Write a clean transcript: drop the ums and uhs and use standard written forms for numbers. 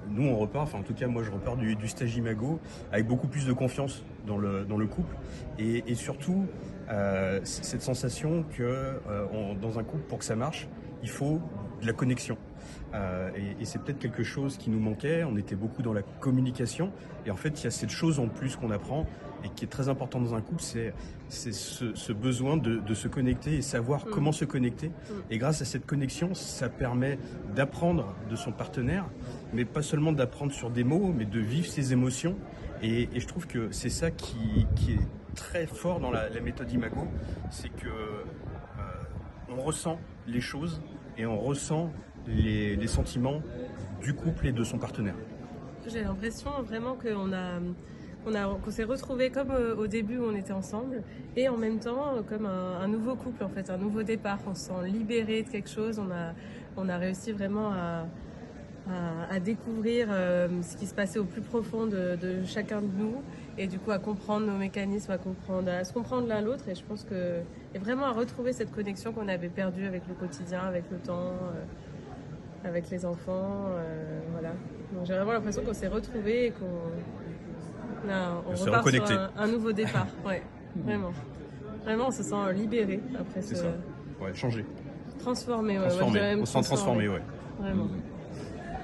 Nous, on repart, enfin en tout cas moi je repars du stage Imago avec beaucoup plus de confiance dans le couple et surtout cette sensation que dans un couple, pour que ça marche, il faut de la connexion. Et c'est peut-être quelque chose qui nous manquait, on était beaucoup dans la communication et en fait il y a cette chose en plus qu'on apprend et qui est très important dans un couple, c'est ce besoin de se connecter et savoir comment se connecter. Et grâce à cette connexion, ça permet d'apprendre de son partenaire, mais pas seulement d'apprendre sur des mots, mais de vivre ses émotions. Et je trouve que c'est ça qui est très fort dans la méthode Imago, c'est que on ressent les choses et on ressent les sentiments du couple et de son partenaire. J'ai l'impression vraiment qu'on s'est retrouvés comme au début où on était ensemble et en même temps comme un nouveau couple, en fait, un nouveau départ. On se sent libéré de quelque chose, on a réussi vraiment à découvrir ce qui se passait au plus profond de chacun de nous et du coup à comprendre nos mécanismes, à se comprendre l'un l'autre, et je pense que et vraiment à retrouver cette connexion qu'on avait perdue avec le quotidien, avec le temps, avec les enfants, voilà. Donc j'ai vraiment l'impression qu'on s'est retrouvés et on repart sur un nouveau départ. Ouais, vraiment. Vraiment, on se sent libéré après C'est ça. Ouais, changer. Transformé, on se sent transformé, ouais. Vraiment.